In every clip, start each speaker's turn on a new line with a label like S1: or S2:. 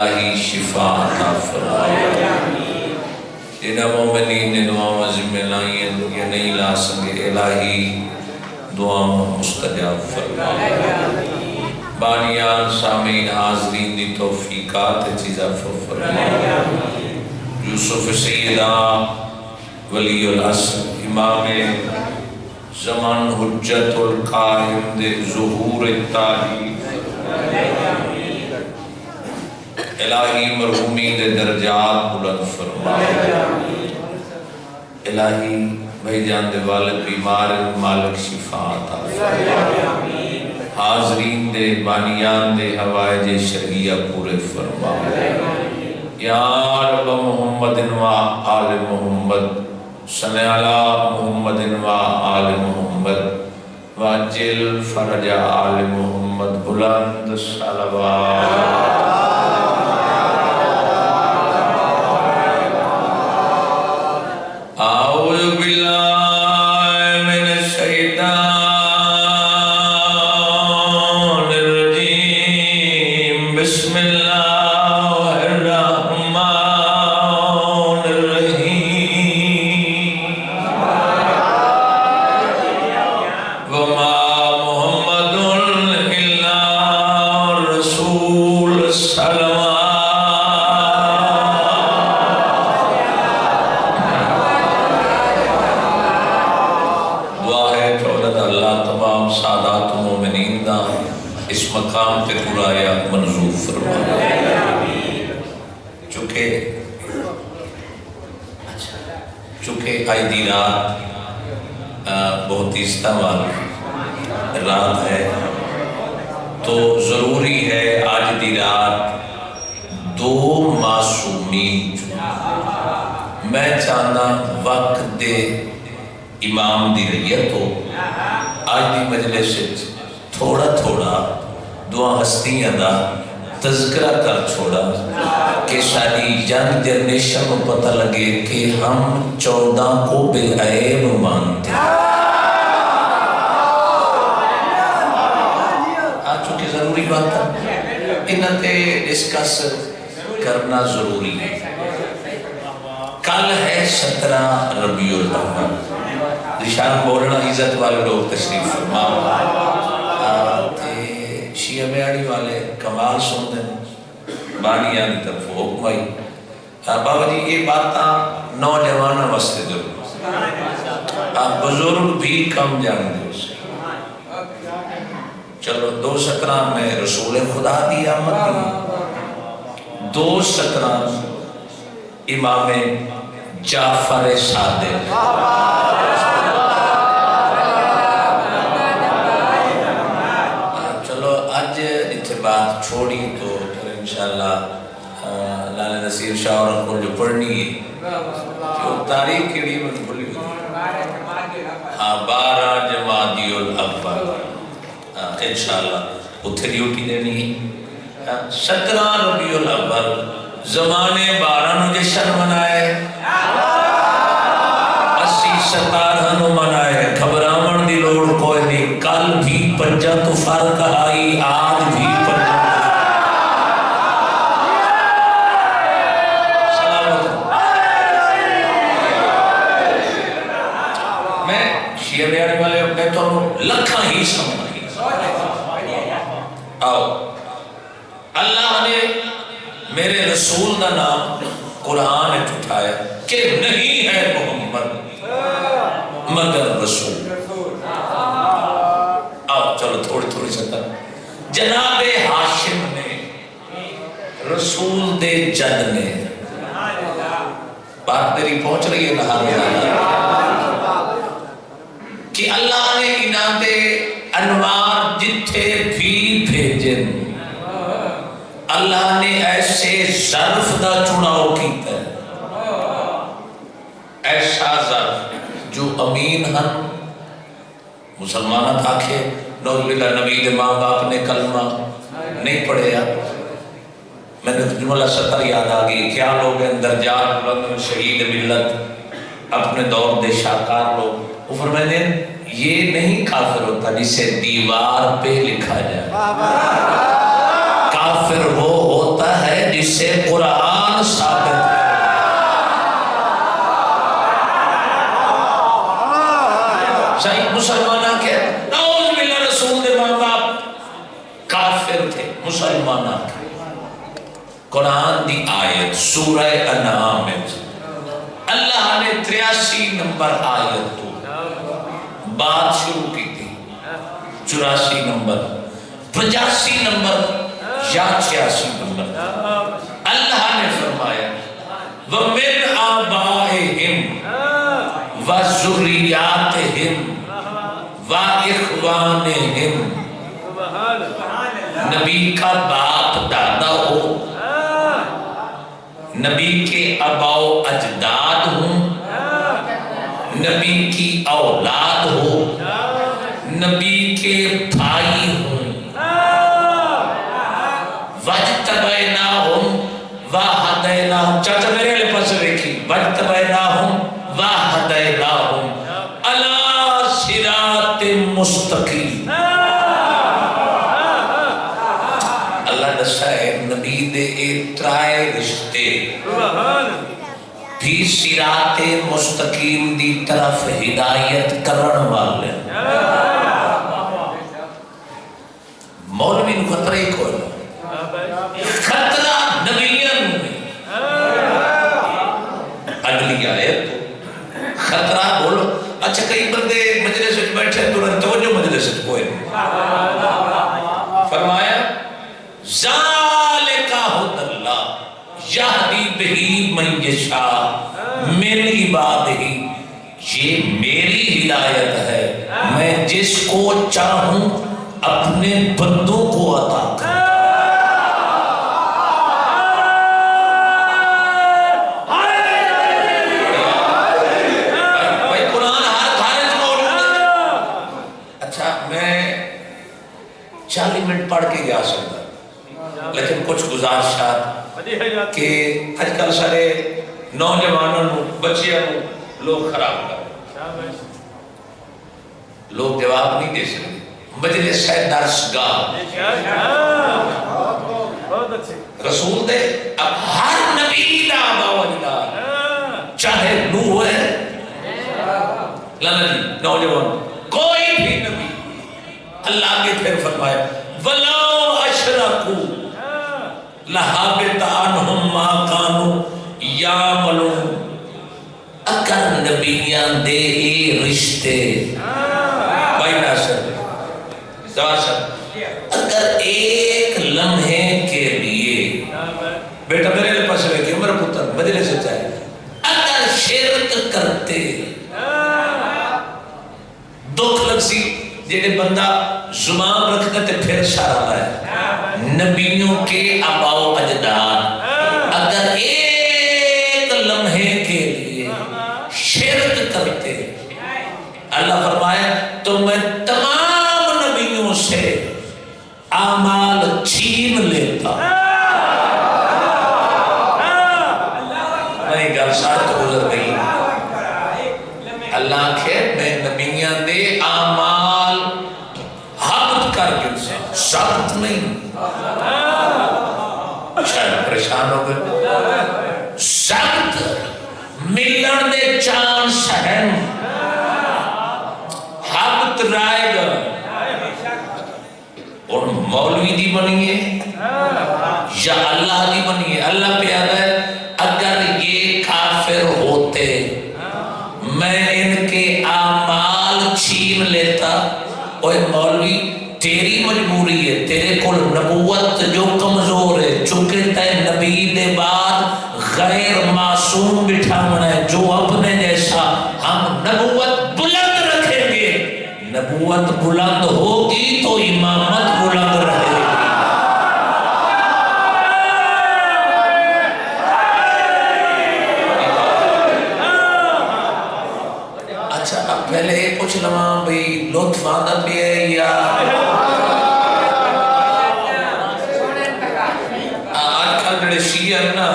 S1: الہی شفا عطا فرمائے۔ جنہاں مومنین نے دعا ذمہ لائیں یا نہیں لا سکے، الہی دعا مستجاب فرمائے۔ بانیان سامعین حاضرین دی توفیقات چیزا فرمائے۔ یوسف سیدہ ولی العصر امام زمان حجت القائم دے ظہور تاریخ، الہی مرحومی دے درجات بلند فرمائے۔ الہی بھائی جان دے والد بیمار مالک شفا عطا فرمائے۔ حاضرین دے بانیان دے حوائج شرعیہ پورے فرمائے۔ یا رب محمد و آل محمد صلی علی محمد و آل محمد واجل فرج آل محمد بلند صلوات۔ اعوذ باللہ من الشیطان الرجیم، بسم اللہ الرحمن الرحیم۔ وما محمد الا رسول صلوات۔ سادات مومنین دا اس مقام تے قرآیا منظور فرمائے۔ چونکہ آئی دی رات بہت استعمال رات ہے، تو ضروری ہے آج دی رات دو معصومین میں چاہنا وقت دے امام دی ریت ہو۔ آج دی مجلس سے تھوڑا تھوڑا دعا ہستیاں دا تذکرہ کر چھوڑا کہ ساری ینگ جنریشن کو پتہ لگے کہ ہم 14 کو بے عیب مانتے ہیں۔ آج چونکہ ضروری بات ہے، انہاں تے ڈسکس کرنا ضروری ہے۔ کل ہے 17 ربیع الاول، نشان بولنا عزت والے لوگ تشریف فرما۔ شیعہ بیانی والے کمال سن دیں، بانیان کی طرف حکم آئی۔ بابا جی یہ باتاں نوجوانہ واسطے ضرور، آپ بزرگ بھی کم جان دے اسے۔ چلو 2/17 میں رسول خدا دی آمد دی، 2/17 امام جعفر صادق۔ بات چھوڑی تو پھر انشاءاللہ لالہ نصیر شاہ اور کو جو پڑھنی ہے جو تاریخ کے لیے میں بھولی ہوئی 12 جمادی الاول انشاءاللہ اتھے ڈیوٹی دینی ہے۔ 17 ربیع الاول زمانے 12 نو جشن منائے، 80 17 نو منائے، گھبراون دی لوڑ کوئی نہیں۔ کل بھی 5 تو فرق آئی، آج بھی 5۔ میں شیعہ بیانی والے اپنے تو لکھا ہی سمجھائی۔ آؤ، اللہ نے میرے رسول دا نام قرآن اٹھایا کہ نہیں ہے محمد مگر رسول۔ آؤ چلو تھوڑی سطح، جناب ہاشم نے رسول دے جد نے، بات میری پہنچ رہی ہے نہار کہ اللہ نے انہاں دے انوار جتھے بھی بھیجن، اللہ نے ایسے ظرف دا چناؤ کیتا ہے، ایسا ظرف جو امین ہن۔ مسلمانت آکھے نوز باللہ نبی دے ماں باپ نے کلمہ نہیں پڑھیا، میں نے جملہ 70 یاد آگئی، کیا لوگ ہیں درجات بلند شہید ملت، اپنے دور دے شاکار لوگ۔ وہ فرمائے یہ نہیں کافر ہوتا جسے دیوار پہ لکھا جائے، کافر وہ ہوتا ہے جسے قرآن ثابت ہے. صحیح مسلمانہ کے نعوذ باللہ رسول دے ماں باپ کافر تھے مسلمانہ کے. قرآن دی آیت سورہ انعام میں اللہ نے 83 نمبر آیت تو بات شروع کی تھی. 84 نمبر 85 نمبر یا 86 نمبر اللہ نے فرمایا وَمِنْ آبَائِهِمْ وَذُرِّيَّاتِهِمْ وَإِخْوَانِهِمْ. نبی کا باپ دادا ہو, نبی کے آبا و اجداد ہوں, نبی کی اولاد ہو, نبی کے بھائی ہوں, وَاجْتَبَيْنَاهُمْ وَهَدَيْنَاهُمْ. چاچا میرے لئے پاس دیکھی وَاجْتَبَيْنَاهُمْ وَهَدَيْنَاهُمْ عَلَى صِرَاطٍ مُسْتَقِيمٍ. اللہ دسا ہے نبی دے ترائے رشتے بھی صراط مستقیم دی طرف ہدایت کرن والے. مولوی نو خطرہ ہی کوئی خطرہ نبیان میں. اگلی آیت خطرہ بولو. اچھا کئی بندے مجلس وچ بیٹھے ترنت توجہ مجلس وچ کوئی فرمایا ذالک ھدی اللہ یہدی بہ من یشاء من عبادہ. یہ میری ہدایت ہے, میں جس کو چاہوں اپنے بندوں کو عطا کروں. بھائی قرآن ہر گھر میں موجود ہے. اچھا میں 40 منٹ پڑھ کے جا سکتا لیکن کچھ گزارشات کہ آج کل سارے نوجوانوں بچیاں لوگ خراب کر لوگ جواب نہیں دے سکتے. مجلس ہے درسگاہ رسول دے. اب ہر نبی دا آبا و اجداد چاہے نوح ہے لانا جی نوجوان کوئی بھی نبی اللہ کے پھر فرمایا وَلَوْ أَشْرَكُوا لَحَبِطَ عَنْهُمْ مَا كَانُوا يَعْمَلُونَ. اگر نبیان دے رشتے بھائی ناصر اگر ایک لمحے کے لیے بیٹا میرے لئے پاس رکھے عمر پتر مجلے سے چاہے اگر شرک کرتے دکھ لگ سی جیڑے بندہ زمان رکھنے تے پھر سارا لائے نبیوں کے آبا و اجداد اگر ایک لمحے کے لیے شرک کرتے اللہ فرمایا تو میں تمام نبیوں سے اعمال چھین لیتا. میں گل ساتھ گزر گئی. اللہ کے میں نبیوں دے اعمال حبت کر کے سخت نہیں شاید پریشان ہو گئے سخت ملن دے چانس ہیں حبت رائے گا اور مولوی دی بنیے یا اللہ دی بنیے. اللہ پیارا ہے اگر یہ کافر ہوتے میں ان کے اعمال چھین لیتا. اوہ مولوی تیری مجبوری ہے, تیرے کل نبوت جو کمزور ہے چونکہ تے نبی دے بعد غیر معصوم بٹھانا ہے جو اپنے جیسا. ہم نبوت بلند رکھیں گے, نبوت بلند ہوگی تو امامت بلند رہے گی. اچھا اب پہلے یہ پوچھ لواں بھئی لطف آدھا بھی ہے یا آج کل جڑے شیعہ نا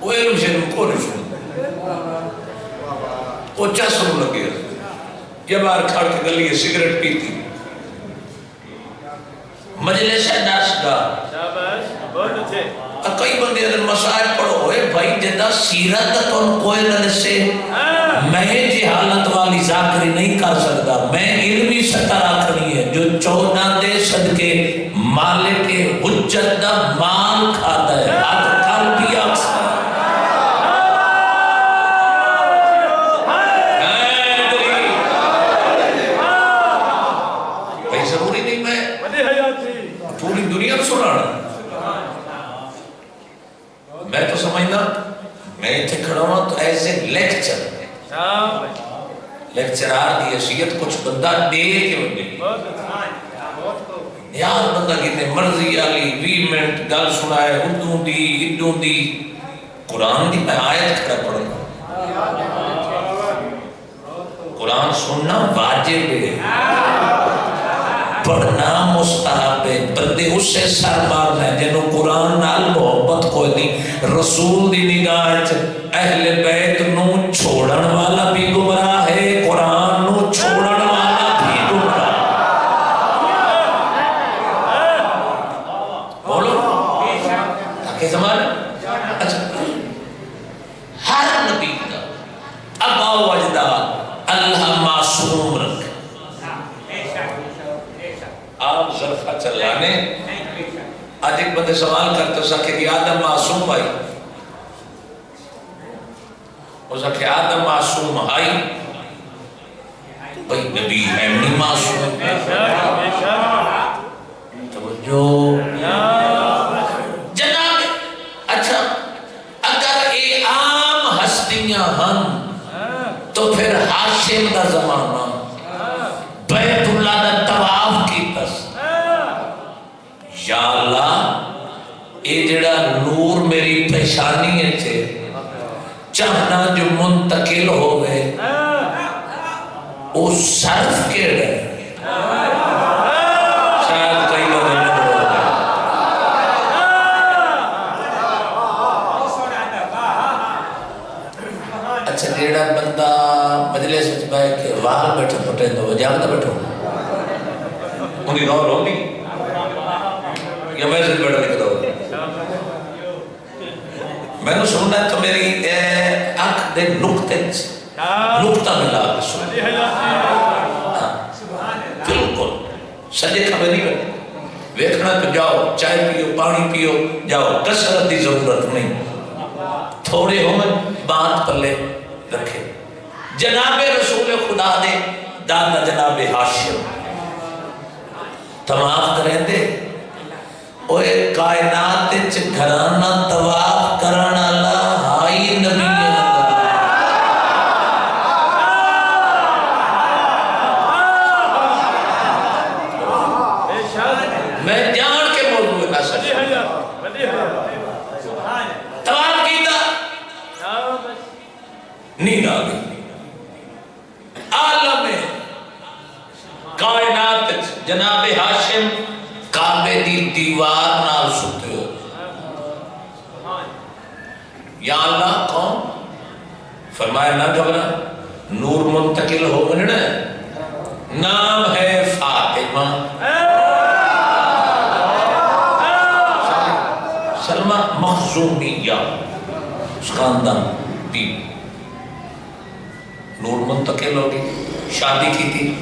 S1: وہ علم سے کو نہیں سن وہ چسن لگے یا باہر کھڑ کے گلی سگریٹ پیتی مجلس دس گا کئی بندے اگر مسائل پڑھو ہوئے بھائی جدہ سیرت تو کوئی نہ دسے میں جہالت والی ذاکری نہیں کر سکتا میں علمی سطح رکھنی ہے جو 14 دے صدقے مالک حجت دا مال کھاتا ہے ہاتھ کھال بھی اکثر بھائی ضروری نہیں میں پوری دنیا کو سنانا میں تو سمجھنا میں اتنے کھڑا ہوں تو ایسے لیکچرار دی حیثیت کچھ بندہ دے کے بندے یار بندہ کہتے مرضی علی 20 منٹ گل سنائے اردو دی ادو دی قرآن دی میں آیت کھڑا پڑھنا قرآن سننا واجب ہے پڑھنا مستحب ہے بندے اس سے سر مارنا ہے جنہوں قرآن نال محبت کوئی نہیں رسول دی نگاہ اہل بیت نو چھوڑن والا بھی گمراہ ہے قرآن نو چھوڑن والا بھی گمراہ بولو تاکہ زمانہ اچھا ہر نبی کا ابا و اجداد اللہ معصوم رکھ آپ ظرفہ چلانے آج ایک بندے سوال کرتے سکے کہ آدم معصوم بھائی وہ سکے آدم معصوم بھائی بھائی نبی ہے نہیں معصوم توجہ جناب اچھا اگر اے عام ہستیاں ہم تو پھر ہاشم دا زمانہ بیت اللہ دا طواف کی تس یا اللہ اے جڑا نور میری پیشانی ہے تھے چاہنا جو منتقل ہوئے او صرف کے رہے شاید کئی لوگ اچھا جڑا بندہ مجلس وچ بیٹھ کے وال بیٹھے پھٹے تو وہ جاگتا بیٹھو انہی رو نہیں یا میں سے بیٹھا لکھ دو میں نے سننا ہے تو میری آنکھ دے نقطہ ملا کے سننا بالکل سجے کھبے نہیں بیٹھے ویکھنا تو جاؤ چائے پیو پانی پیو جاؤ کسرت دی ضرورت نہیں تھوڑے ہوں بات پلے رکھے جناب رسول خدا دے دادا جناب ہاشم تمام کریں دے اوے کائنات چ گھرانہ طواف کرن والا ہائی نبی میں جان کے موضوع کا سجا طواف کیتا نیند آ گئی عالم کائنات جناب ہاشم کعبے دی دیوار نال ستے ہو یا اللہ کون فرمایا نہ گھبرا نور منتقل ہو گنا نام ہے فاطمہ سلمہ مخزومیہ اس خاندان بھی نور منتقل ہو گئی شادی کی تھی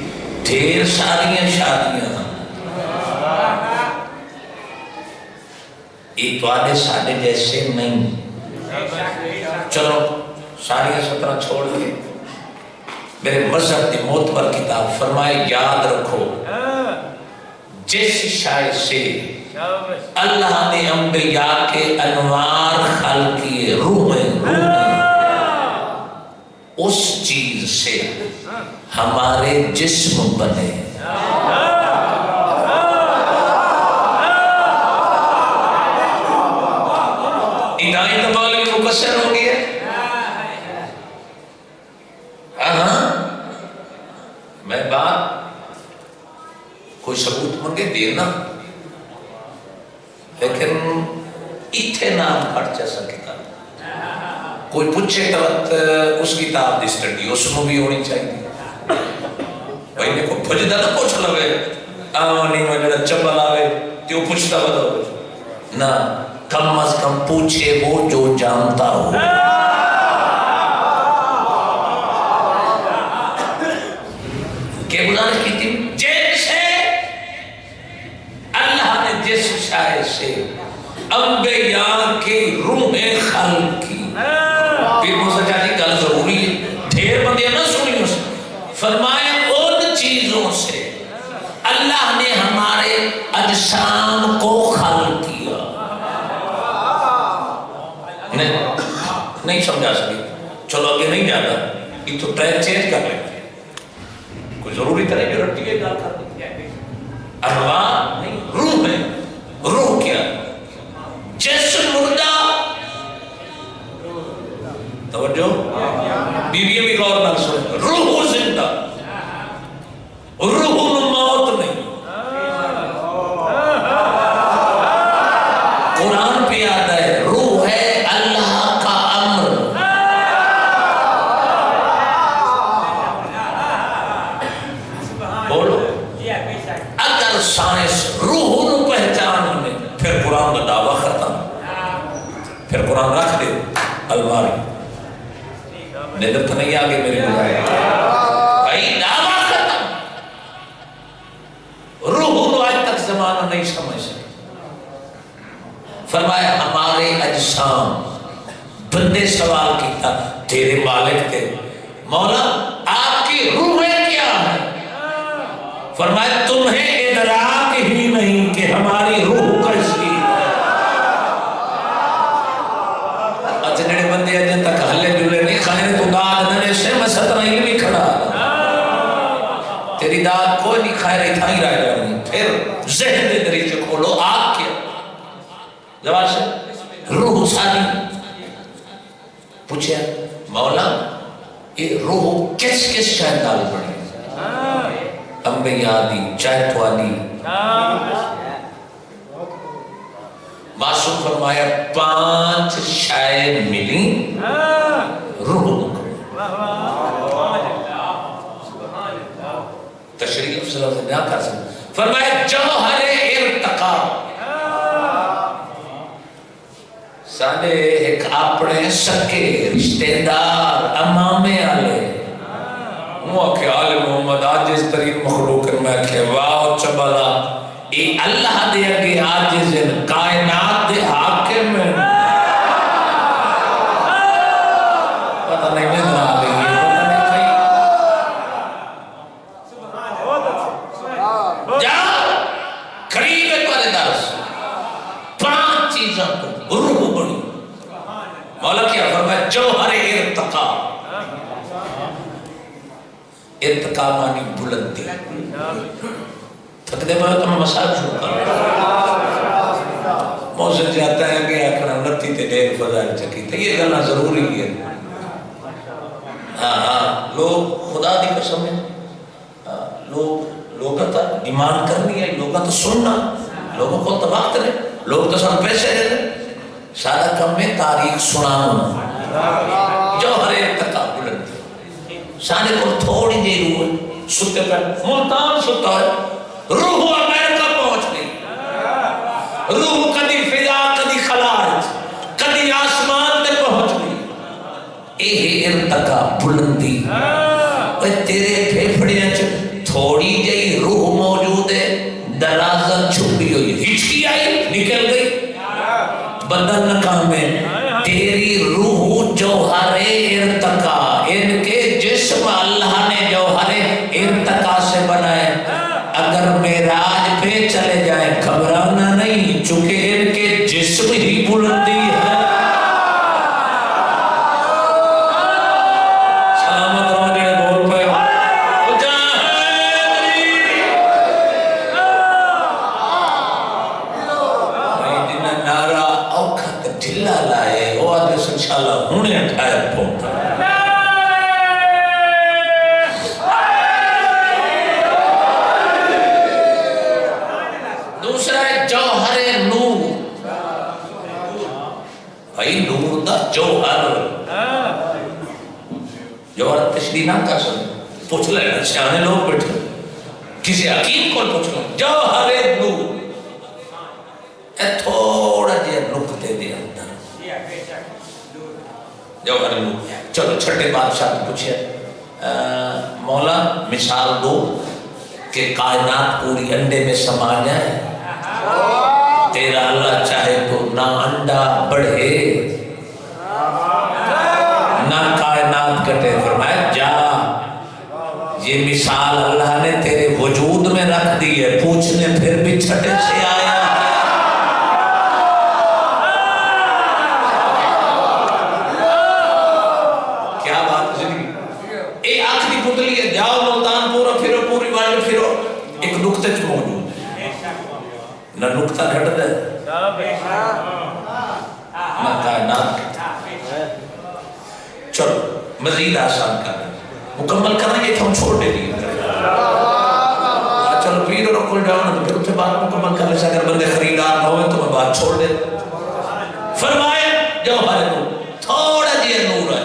S1: ڈھیر ساریاں شادیاں ایک تو آدھے ساڑھے جیسے نہیں چلو ساڑھے 17 چھوڑ کے میرے مذہب دی معتبر کتاب فرمائے یاد رکھو جس شاید سے اللہ نے انبیاء کے انوار خلقی روحیں اس چیز سے ہمارے جسم بنے ادائی تبالی مقصر ہو گیا میں بات کوئی ثبوت منگے دینا لیکن اتھے نام پڑھ جا سکتا کوئی پوچھے تو اس کتاب دی سٹڈی اس میں بھی ہونی چاہیے بھائی نے کوئی بھجدہ نہ پوچھ لوے نہیں میں جڑا چبل آوے کیوں پوچھتا بتاؤ نہ کم از کم پوچھے وہ جو جانتا ہو. کہ گزارش کی تھی جیسے اللہ نے جس شاعر سے انبیاء کی روح خلق کی. پھر موسیٰ جی گل ضروری ہے ڈھیر بندے نہ سنی اس فرمایا ان چیزوں سے اللہ نے ہمارے اجسام کو خلق کیا. نہیں سمجھا سکے چلو آگے نہیں جاتا یہ تو ٹریک چینج کر لیں کوئی ضروری طرح کی رٹی ہے گال کر دیں ارواح نہیں روح ہے. روح کیا جسم مردہ توجہ بیوی بھی غور نہ سنے روح زندہ روح موت نہیں. قرآن پہ آتا ہے روح ہے اللہ کا امر. بولو اگر سائنس روح نو پہچان میں پھر قرآن کا دعویٰ ختم. پھر قرآن رکھ دے الماری نظر تو نہیں آگے میرے بھائی دعویٰ ختم. روح نو آج تک زمانہ نہیں سمجھ سکے. فرمایا ہمارے اجسام بندے سوال کیتا تیرے مالک تھے مولا آپ کی روحیں کیا ہے. فرمایا تمہیں ادراک ہی نہیں کہ ہماری روح کیسی ہے. اچھا جڑے بندے اجن تک ہلے جلے نہیں کھائے تو داد ننے سے میں 17 علمی کھڑا تیری داد کوئی نہیں کھائے رہی تھا ہی رہ جانی. پھر ذہن دے دریچے کھولو آگ کیا جواب سے روح ساری پوچھے مولا یہ روح کس کس شاید دال پڑے انبیاء دی چاہت والی. معصوم فرمایا 5 شاید ملی روح تشریف صلی اللہ علیہ وسلم نہ کر سکتے. فرمایا جوہر ارتقا سانے ایک اپنے سکے رشتہ دار امامے آلے وہ کہ آل محمد آجز ترین مخلوق میں کہ واو چبالا اے اللہ دے اگے آجز کائنات دے حاکم میں پتہ نہیں میں دنا لیں گے جا قریب پارے درس 5 چیزوں کو روح بڑی. مولا کیا فرمایا جوہر ارتقا. ارتقا مانی بلندی. تھک دے بھائی تمہیں مسائل شروع کر موسیقی جاتا ہے کہ آکھنا نتی تے دیر فضائل چکی تو یہ گلنا ضروری ہے. لوگ خدا دی قسم ہے لوگوں تا ایمان کرنی ہے لوگوں تا سننا لوگوں کو تو وقت رہے لوگ تو سن پیسے دے دیں سارا کم میں تاریخ سنانا جوہر ارتقا بلندی. سارے کو تھوڑی دیر ہوئے ستے پر ملتان ستا ہے روح امریکہ پہنچ گئی. روح کدی فضا کدی خلاج کدی آسمان تے پہنچ گئی. اے ارتقا بلندی. تیرے پھیپھڑیاں تھوڑی جئی روح موجود ہے درازہ چھپی ہوئی ہچکی آئی نکل گئی بدن نکام میں تیری روح جوہر ارتقا. ان کے جسم اللہ نے جوہر ارتقا سے بنائے. اگر معراج پہ چلے جائیں گھبرانا نہیں چونکہ ان کے جسم ہی بلندی ہے. سلامت رہو جڑے بول پہ نارا اوکھت ڈھلا لائے وہ آدھے انشاءاللہ ہونے اٹھائے پہنتا. دوسرا ہے جوہر نور. بھائی نور دا جوہر جوہر تشریح نہ کر سکتے پوچھ لینا سیانے لوگ بیٹھے کسی حکیم کو پوچھ لو جوہر نور تھوڑا جہا نقطے دے اندر جوہر نور. چلو چھٹے بادشاہ نے پوچھا مولا مثال دو کہ کائنات پوری انڈے میں سما جائے. تیرا اللہ چاہے تو نہ انڈا بڑھے نہ کائنات کٹے. فرمایا جا، یہ مثال اللہ نے تیرے وجود میں رکھ دی ہے، پوچھنے پھر بھی چھٹے سے آیا. کیا بات ہے؟ اے آنکھ دی پتلی ہے، جاؤ ملتان پورا پھرو، پوری ورلڈ پھرو، ایک نقطے چ موجود ہے. نہ نقطہ گھٹ دے نہ کائنات. چلو مزید آسان کریں، مکمل کرنا یہ تو ہم چھوڑ دے دیئے. چلو پیر اور کل جاؤ نا تو پھر اتنے بات مکمل کر لیسا. اگر بندے خریدار نہ ہوئے تو میں بات چھوڑ دے. فرمائے جوہر نور تھوڑا جی نور ہے،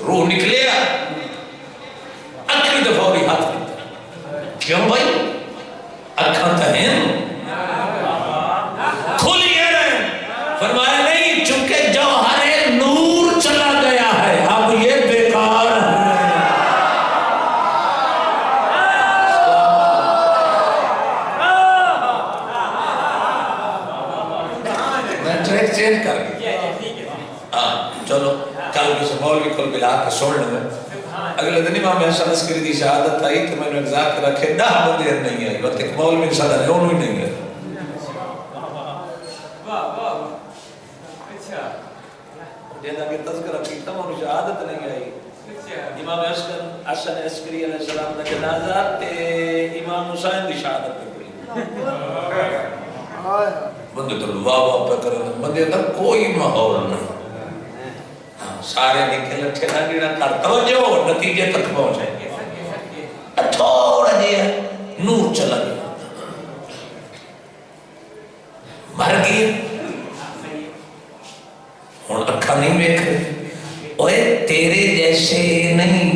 S1: روح نکلے گا، اکھری دفعوری ہاتھ دیتا. کیوں بھائی؟ اکھاں تہین کھلی ہے. فرمایا نہیں، چونکہ جوہر نور چلا گیا ہے، اب یہ بیکار ہے. میں ٹریک چینج کر گیا. چلو کل کسی مولوی کل ملا کے سوڑ لیں. اگلے دن امام حسن عسکری دی شہادت آئی تو میں نے اگزا کے رکھے 10 بندے نہیں آئی، وقت ایک مولوی صدر ہے انہوں ہی نہیں ہے. جیدہ کہ تذکرہ کیتا ہوں شہادت نہیں آئی. امام حسن عسکری علیہ السلام کا جنازہ تے امام حسین دی شہادت پہ پڑی. بندے تو واہ واہ پہ کرنے، بندے اندر کوئی ماحول نہیں. سارے نکھے لٹھے نہ گیڑا کر توجہ نتیجے تک پہنچے. تھوڑا جیا نور چلا گیا، مر گیا. ہوں اکھا نہیں دیکھ رہے. اوے تیرے جیسے نہیں،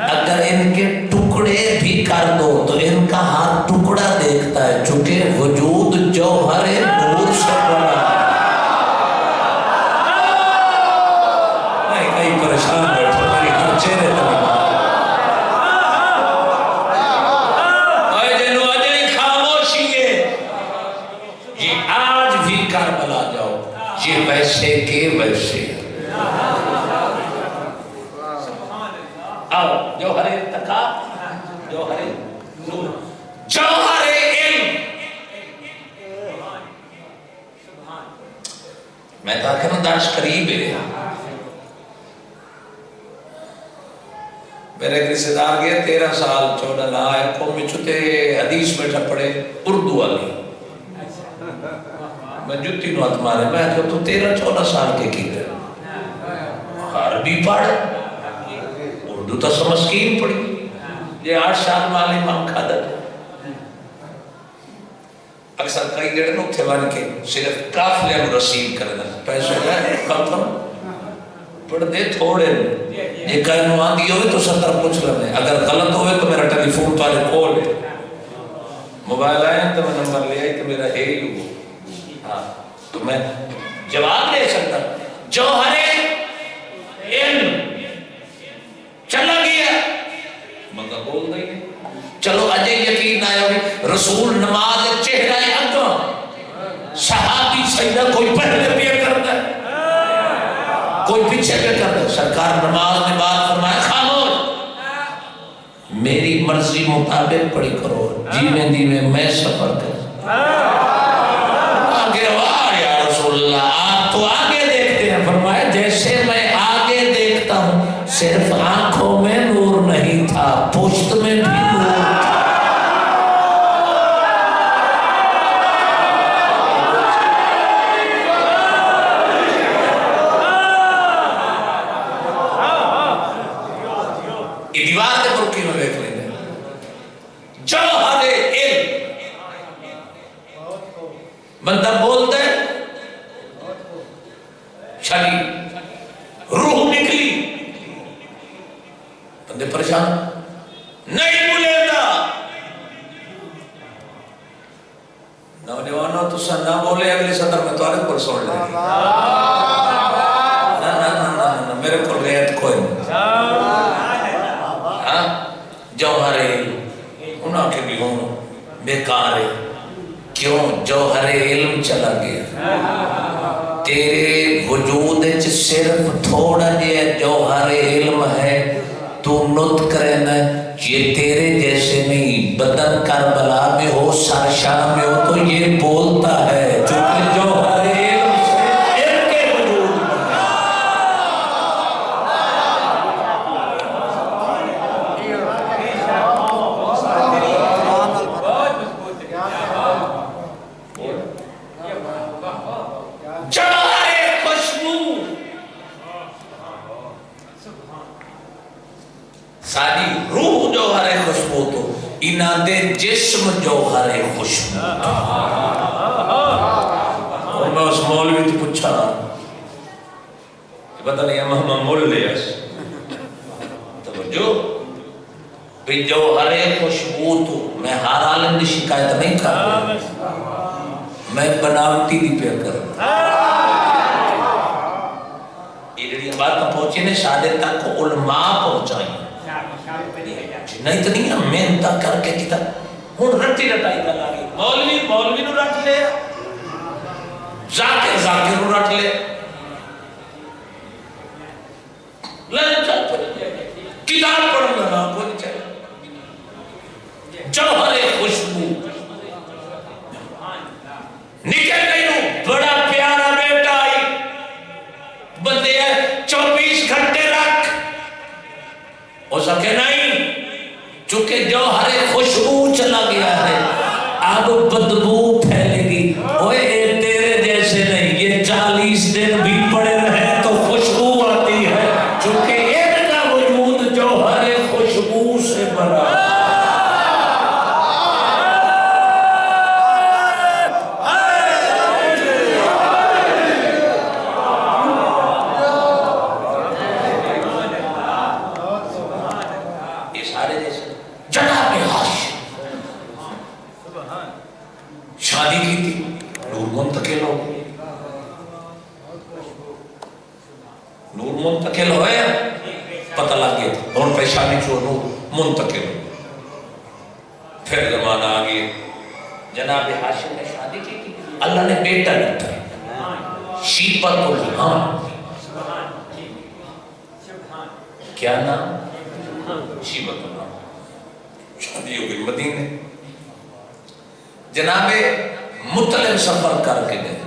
S1: اگر ان کے ٹکڑے بھی کر دو تو ان کا ہاتھ ٹکڑا دیکھتا ہے، چونکہ وجود جوہر نور سے بنا. میں کئی پریشان بیٹھا میری ہر چہرے تک. اوے جنو اجائی خاموشی ہے، یہ آج بھی کربلا جاؤ، یہ ویسے کے ویسے. آؤ جوہر ارتقا، جوہر نور، جوہر علم. میں کہا کہ نا داش قریب ہے. میرے ایک رشتہ دار گیا 13 سال 14 لائے قوم میں چھتے حدیث بیٹھا پڑے اردو والی. میں جتی نو ہاتھ مارے، میں کہا تو 13-14 سال کے کیتے عربی پڑھ اردو تا سمسکین پڑھی. یہ 8 سال مالی ماں کھادا. اکثر کئی جڑے نو تھے بان کے صرف قافلے نو رسید کرنا پیسے ہے کم پڑھ دے تھوڑے. یہ کہیں نو آندی ہوئے تو ستر پوچھ لنے، اگر غلط ہوئے تو میرا ٹیلی فون تارے کھول ہے. موبائل آئے تو میں نمبر لے آئی تو میرا ہے ہی ہو. تو میں جواب لے سکتا. جوہر علم چلا گیا، مگر بول دیں گے. چلو اجے یقین آیا ہوئی رسول نماز چہرہ اگاں صحابی سجدہ کوئی پہلے پہ کرتا ہے کوئی پیچھے پہ کرتا ہے. سرکار نماز نے بات فرمایا خاموش، میری مرضی مطابق پڑھی کرو، جیویں دیویں میں سفر کر. آگے واہ یا رسول اللہ آپ تو آگے دیکھتے ہیں. فرمایا جیسے میں آگے دیکھتا ہوں، صرف آنکھوں میں نور نہیں تھا، پشت میں بھی نور تھا. یہ دیوار دے برکی میں بیٹھ لیں گے. جوہر علم بندہ بولتا ہے چلی روح نکلی، بندے پریشان نہیں بولے گا. نوجوان سن لے میرے کو ریت کوئی نہیں جوہر علم انہاں کے بھی ہوں بیکار ہے کیوں جوہر علم چلا گیا تیرے وجود صرف تھوڑا جیا جوہر علم ہے تو نت کرنا یہ تیرے جیسے نہیں بدن کربلا میں ہو سرشاہ میں ہو تو یہ بولتا ہے چونکہ جوہر علم سے ان کے وجود ساری روح جوہر خوشبو تو انہاں دے جسم جوہر خوشبو اور میں اس مولوی تو پوچھا کہ پتہ نہیں ہم مول لے اس توجہ بھی جوہر خوشبو تو میں ہر عالم دی شکایت نہیں کرتا میں بناوٹی دی پہ کرتا یہ جڑی بات پہنچی نے سادے تک علماء پہنچائی نہیں تو نہیں محنت کر کے کتا ہوں رٹی رٹائی کر لگی مولوی نو رٹ لے ذاکر نو رٹ لے کتاب پڑھنا نہ کوئی چاہے جوہر خوشبو نکل گئی ہوں بڑا پیارا بیٹا آئی بندے 24 گھنٹے رکھ ہو سکے نہیں چونکہ جوہر خوشبو چلا گیا ہے اب بدبو پھیلے گی اوے تیرے جیسے نہیں یہ 40 دن بھی پڑے رہے تو خوشبو آتی ہے چونکہ ان کا وجود جوہر خوشبو سے بھرا شادی کی تھی نور منتقل ہو نور منتقل ہوئے پتہ لگ گیا اور پریشانی چھو نور منتقل ہو پھر زمانہ آگئے جناب ہاشم نے شادی کی تھی اللہ نے بیٹا دیتا شیبت الحام کیا نام شیبت الحام شادی ہو گئی مدینے جناب مطلب سفر کر کے گئے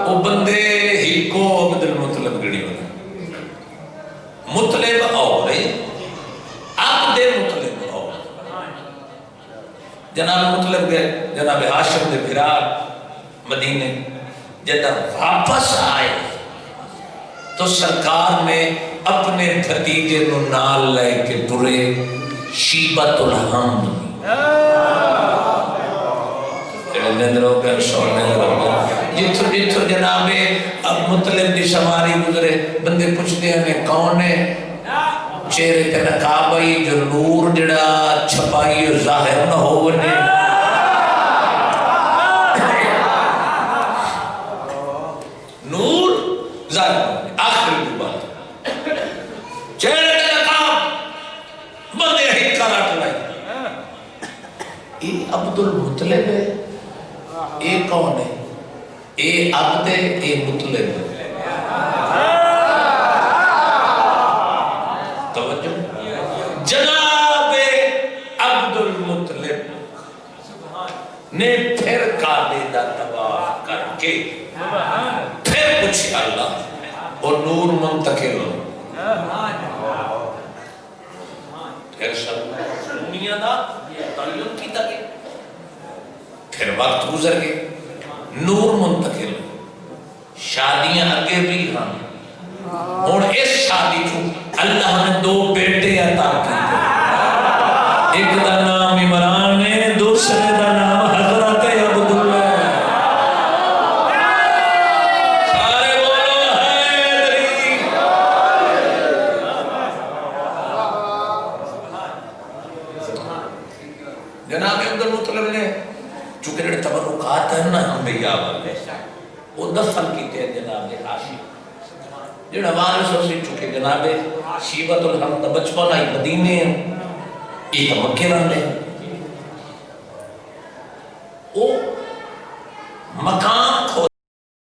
S1: وہ بندے ہی کو عبد المطلب گڑی ہوئے مطلب اور عبد مطلب اور جناب مطلب گئے جناب ہاشم دے بھرا مدینے جب واپس آئے تو سرکار نے اپنے بھتیجے نو نال لے کے درے شیبت الحمد جتھو جناب اب مطلب دی سواری گزرے بندے پوچھتے ہیں کون ہے چہرے تے نقاب آئی جو نور جڑا چھپائی ظاہر نہ ہو ونے نور ظاہر نہ ہونے آخری کی بات چہرے تے نقاب بندے ہی کراٹ لائی یہ عبد المطلب ہے یہ کون ہے یہ عبد ہے یہ مطلب ہے توجہ جناب عبد المطلب نے پھر کعبے دا طواف کر کے پھر پوچھا اللہ اور نور منتقل ہو پھر سب دنیا دا تعلق کی تک پھر وقت گزر گئے نور منتقل شادیاں اگے بھی ہاں اور اس شادی کو اللہ نے دو بیٹے عطا کیے ایک دا نام عمران ہے دوسرے دا نام حضرت عبداللہ سارے بولو حیدری جناب چونکہ جڑے تبرکات ہیں نا انبیاء والے وہ دفن کیتے ہیں جناب ہاشم جڑا وارث اسی چونکہ جناب شیبت الحمد بچپن آئی مدینے یہ تو مکے رہنے وہ